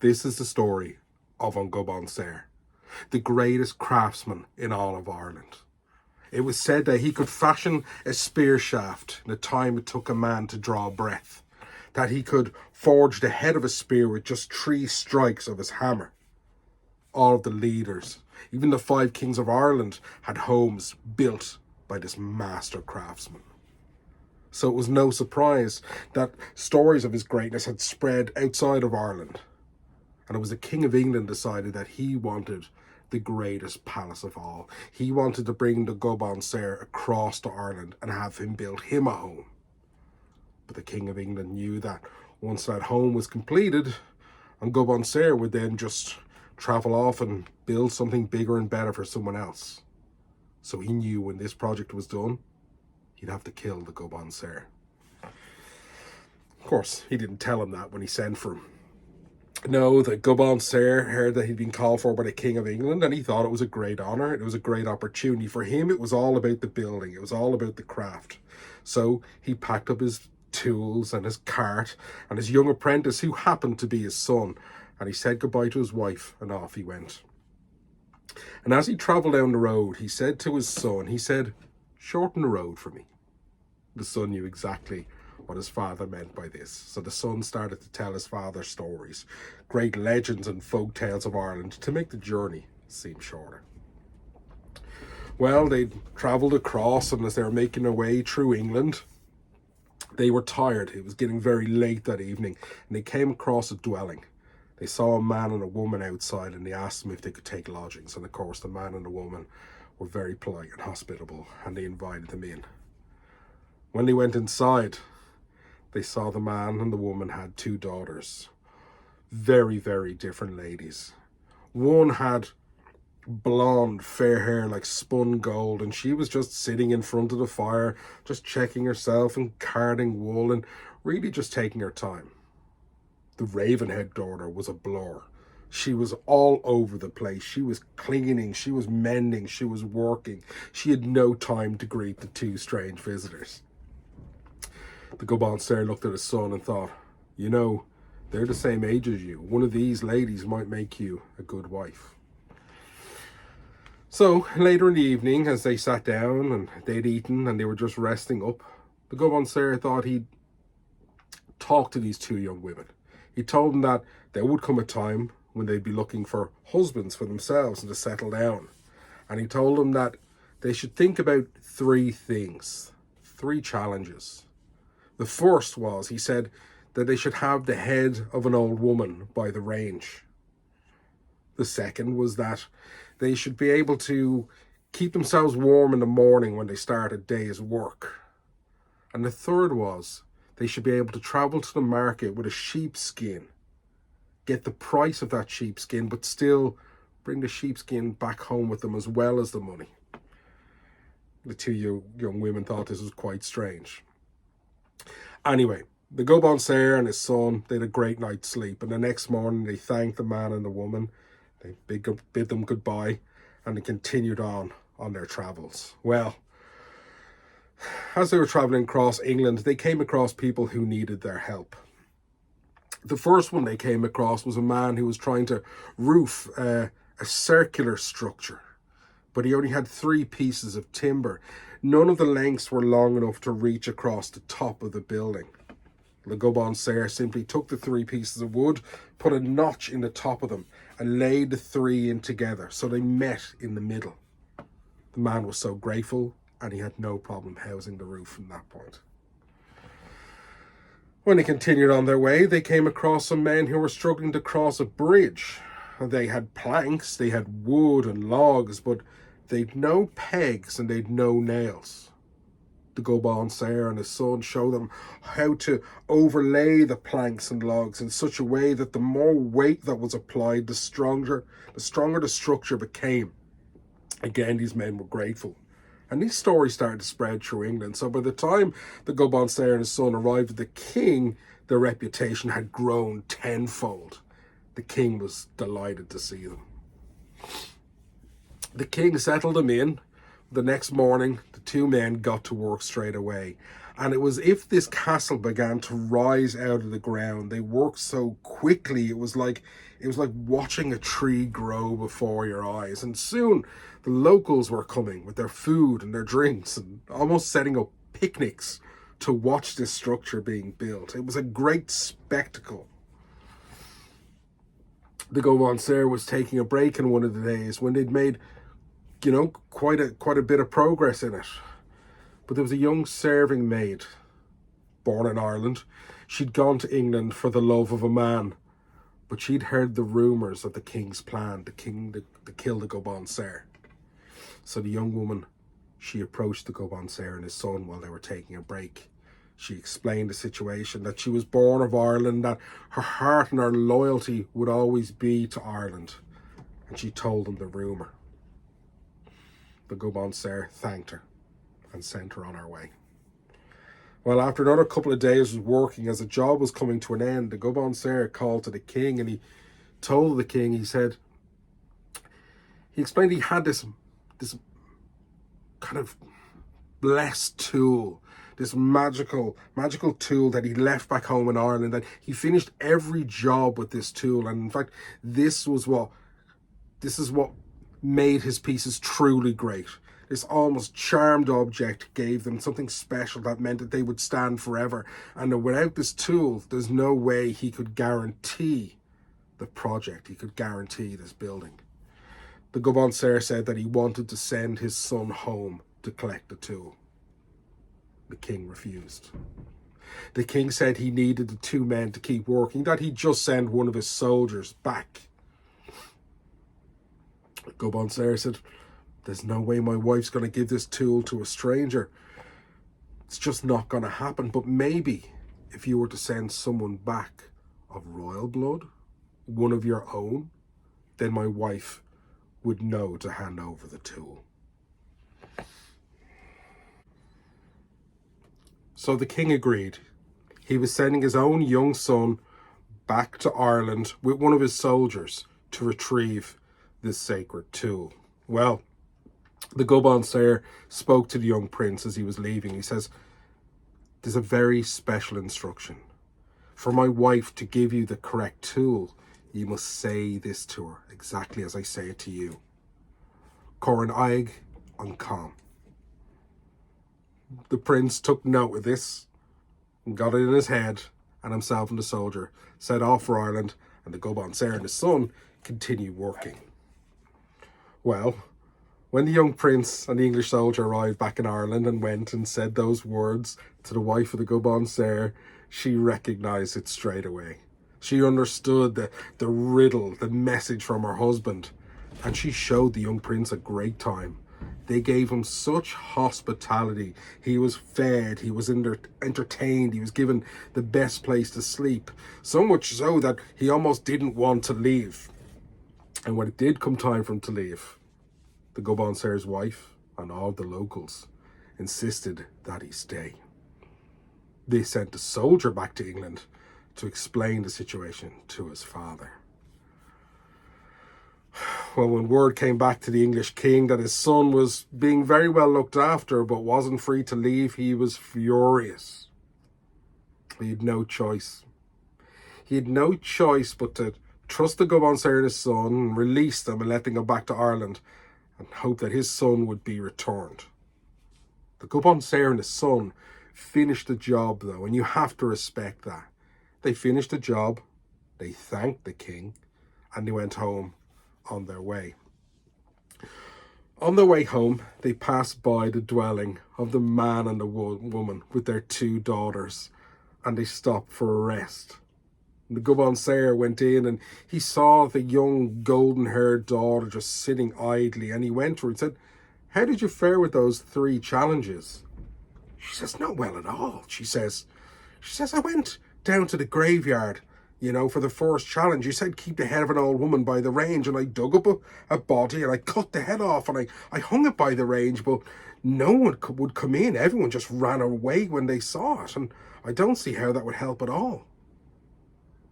This is the story of Gobán Saor, the greatest craftsman in all of Ireland. It was said that he could fashion a spear shaft in the time it took a man to draw breath, that he could forge the head of a spear with just 3 strikes of his hammer. All of the leaders, even the 5 kings of Ireland, had homes built by this master craftsman. So it was no surprise that stories of his greatness had spread outside of Ireland. And it was the King of England decided that he wanted the greatest palace of all. He wanted to bring the Gobán Saor across to Ireland and have him build him a home. But the King of England knew that once that home was completed, and Gobán Saor would then just travel off and build something bigger and better for someone else. So he knew when this project was done, he'd have to kill the Gobán Saor. Of course, he didn't tell him that when he sent for him. No, the Gobán Saor heard that he'd been called for by the King of England, and he thought it was a great honour. It was a great opportunity. For him, it was all about the building. It was all about the craft. So he packed up his tools and his cart and his young apprentice, who happened to be his son, and he said goodbye to his wife, and off he went. And as he travelled down the road, he said to his son, he said, "Shorten the road for me." The son knew exactly what his father meant by this. So the son started to tell his father stories, great legends and folk tales of Ireland, to make the journey seem shorter. Well, they travelled across, and as they were making their way through England, they were tired. It was getting very late that evening, and they came across a dwelling. They saw a man and a woman outside, and they asked them if they could take lodgings. And of course, the man and the woman were very polite and hospitable, and they invited them in. When they went inside, they saw the man and the woman had 2 daughters. Very, very different ladies. One had blonde, fair hair like spun gold, and she was just sitting in front of the fire, just checking herself and carding wool and really just taking her time. The raven-haired daughter was a blur. She was all over the place. She was cleaning, she was mending, she was working. She had no time to greet the 2 strange visitors. The Gobán Saor looked at his son and thought, you know, they're the same age as you. One of these ladies might make you a good wife. So later in the evening, as they sat down and they'd eaten and they were just resting up, the Gobán Saor thought he'd talk to these 2 young women. He told them that there would come a time when they'd be looking for husbands for themselves and to settle down. And he told them that they should think about 3 things, 3 challenges. The first was, he said, that they should have the head of an old woman by the range. The second was that they should be able to keep themselves warm in the morning when they start a day's work. And the third was, they should be able to travel to the market with a sheepskin, get the price of that sheepskin, but still bring the sheepskin back home with them as well as the money. The 2 young women thought this was quite strange. Anyway, the Gobán Saor and his son, they had a great night's sleep, and the next morning they thanked the man and the woman, they bid them goodbye, and they continued on their travels. Well, as they were travelling across England, they came across people who needed their help. The first one they came across was a man who was trying to roof a circular structure, but he only had 3 pieces of timber. None of the lengths were long enough to reach across the top of the building. The Gobán Saor simply took the 3 pieces of wood, put a notch in the top of them, and laid the 3 in together, so they met in the middle. The man was so grateful, and he had no problem housing the roof from that point. When they continued on their way, they came across some men who were struggling to cross a bridge. They had planks, they had wood and logs, but they'd no pegs and they'd no nails. The Gobán Saor and his son showed them how to overlay the planks and logs in such a way that the more weight that was applied, the stronger the structure became. Again, these men were grateful. And these stories started to spread through England. So by the time the Gobán Saor and his son arrived at the king, their reputation had grown tenfold. The king was delighted to see them. The king settled them in. The next morning, the 2 men got to work straight away. And it was if this castle began to rise out of the ground. They worked so quickly. It was like watching a tree grow before your eyes. And soon the locals were coming with their food and their drinks and almost setting up picnics to watch this structure being built. It was a great spectacle. The Gobán Saor was taking a break in one of the days when they'd made, quite a bit of progress in it. But there was a young serving maid, born in Ireland. She'd gone to England for the love of a man, but she'd heard the rumours of the king's plan to kill the Gobán Saor. So the young woman, she approached the Gobán Saor and his son while they were taking a break. She explained the situation, that she was born of Ireland, that her heart and her loyalty would always be to Ireland. And she told them the rumour. The Gobán Saor thanked her and sent her on her way. Well, after another couple of days of working, as the job was coming to an end, the Gobán Saor called to the king, and he told the king, he explained he had this kind of blessed tool, this magical tool that he left back home in Ireland, that he finished every job with this tool. And in fact, this is what made his pieces truly great. This almost charmed object gave them something special that meant that they would stand forever. And without this tool, there's no way he could guarantee the project. He could guarantee this building. The Gobán Saor said that he wanted to send his son home to collect the tool. The king refused. The king said he needed the two men to keep working, that he'd just send one of his soldiers back. Gobán Saor said, there's no way my wife's going to give this tool to a stranger. It's just not going to happen. But maybe if you were to send someone back of royal blood, one of your own, then my wife would know to hand over the tool. So the king agreed. He was sending his own young son back to Ireland with one of his soldiers to retrieve this sacred tool. Well, the Gobán Saor spoke to the young prince as he was leaving. He says, there's a very special instruction. For my wife to give you the correct tool, you must say this to her, exactly as I say it to you. Coran aig an calm. The prince took note of this and got it in his head, and himself and the soldier set off for Ireland, and the Gobán Saor and his son continued working. Well, when the young prince and the English soldier arrived back in Ireland and went and said those words to the wife of the Gobán Saor, she recognised it straight away. She understood the riddle, the message from her husband, and she showed the young prince a great time. They gave him such hospitality. He was fed, he was entertained, he was given the best place to sleep. So much so that he almost didn't want to leave. And when it did come time for him to leave, the Gobán Saor's wife and all the locals insisted that he stay. They sent a soldier back to England to explain the situation to his father. Well, when word came back to the English king that his son was being very well looked after but wasn't free to leave, he was furious. He had no choice. He had no choice but to trust the Gobán Saor and his son and release them and let them go back to Ireland and hope that his son would be returned. The Gobán Saor and his son finished the job, though, and you have to respect that. They finished the job, they thanked the king, and they went home on their way. On their way home, they passed by the dwelling of the man and the woman with their two daughters, and they stopped for a rest. The Gobán Saor went in and he saw the young golden-haired daughter just sitting idly, and he went to her and said, "How did you fare with those 3 challenges?" She says, "Not well at all," she says, "I went down to the graveyard, for the first challenge. You said keep the head of an old woman by the range, and I dug up a body and I cut the head off and I hung it by the range, but no one would come in. Everyone just ran away when they saw it, and I don't see how that would help at all.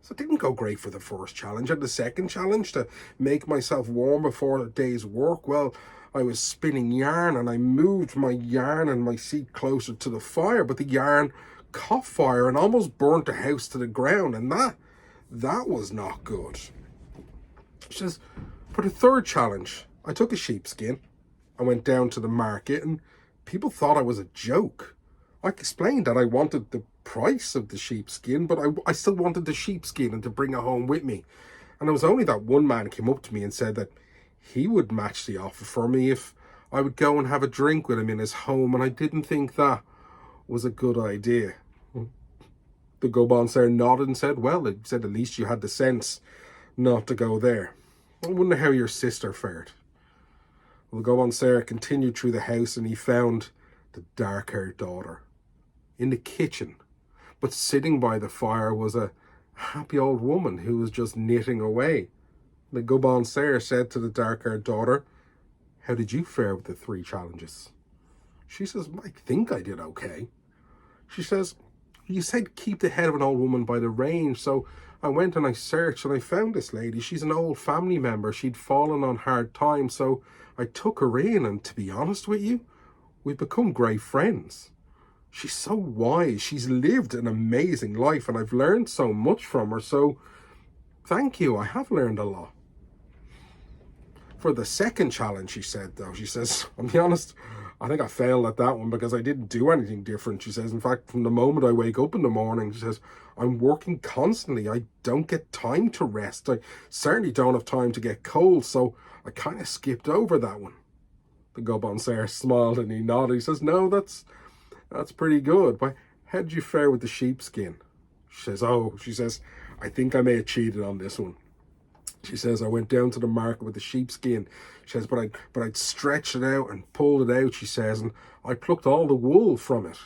So it didn't go great for the first challenge. And the second challenge, to make myself warm before a day's work, well, I was spinning yarn, and I moved my yarn and my seat closer to the fire, but the yarn caught fire and almost burnt the house to the ground, and that was not good. She says, for the third challenge, I took a sheepskin. I went down to the market, and people thought I was a joke. I explained that I wanted the price of the sheepskin, but I still wanted the sheepskin and to bring it home with me. And it was only that one man came up to me and said that he would match the offer for me if I would go and have a drink with him in his home, and I didn't think that was a good idea. The Gobán Saor nodded and said, well, it said at least you had the sense not to go there. I wonder how your sister fared. Well, the Gobán Saor continued through the house, and he found the dark-haired daughter in the kitchen. But sitting by the fire was a happy old woman who was just knitting away. The Gobán Saor said to the dark-haired daughter, how did you fare with the 3 challenges? She says, I think I did okay. She says, you said keep the head of an old woman by the range, so I went and I searched and I found this lady. She's an old family member. She'd fallen on hard times, so I took her in, and to be honest with you, we've become great friends. She's so wise. She's lived an amazing life, and I've learned so much from her, so thank you. I have learned a lot. For the second challenge, she said, though, she says, I'll be honest, I think I failed at that one because I didn't do anything different. She says, in fact, from the moment I wake up in the morning, she says, I'm working constantly. I don't get time to rest. I certainly don't have time to get cold, so I kind of skipped over that one. The Gobán Saor smiled and he nodded. He says, no, that's pretty good. But how did you fare with the sheepskin? She says, I think I may have cheated on this one. She says, I went down to the market with the sheepskin. She says, but I'd stretched it out and pulled it out, she says, and I plucked all the wool from it,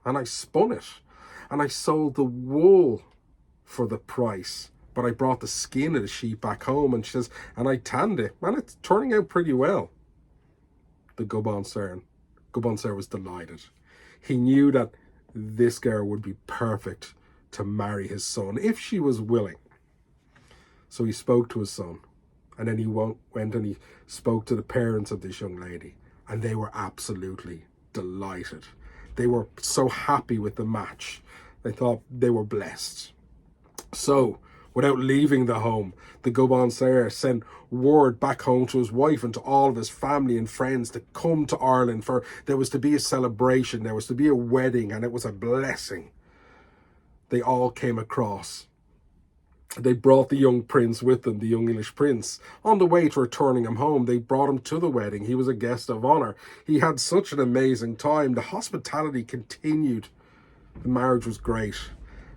and I spun it, and I sold the wool for the price, but I brought the skin of the sheep back home, and she says, and I tanned it, and it's turning out pretty well. The Gobán Saor was delighted. He knew that this girl would be perfect to marry his son, if she was willing. So he spoke to his son, and then he went and he spoke to the parents of this young lady, and they were absolutely delighted. They were so happy with the match. They thought they were blessed. So, without leaving the home, the Gobán Saor sent word back home to his wife and to all of his family and friends to come to Ireland, for there was to be a celebration, there was to be a wedding, and it was a blessing. They all came across. They brought the young prince with them, the young English prince. On the way to returning him home, they brought him to the wedding. He was a guest of honour. He had such an amazing time. The hospitality continued. The marriage was great.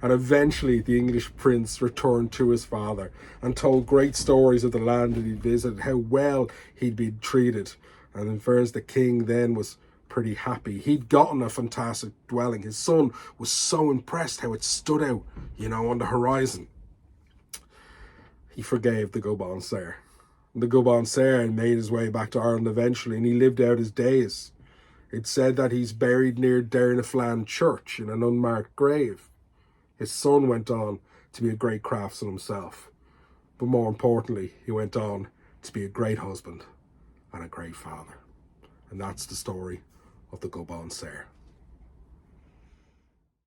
And eventually the English prince returned to his father and told great stories of the land that he'd visited, how well he'd been treated. And in fairness, the king then was pretty happy. He'd gotten a fantastic dwelling. His son was so impressed how it stood out, on the horizon. He forgave the Gobán Saor. The Gobán Saor made his way back to Ireland eventually, and he lived out his days. It's said that he's buried near Derrynaflan Church in an unmarked grave. His son went on to be a great craftsman himself. But more importantly, he went on to be a great husband and a great father. And that's the story of the Gobán Saor.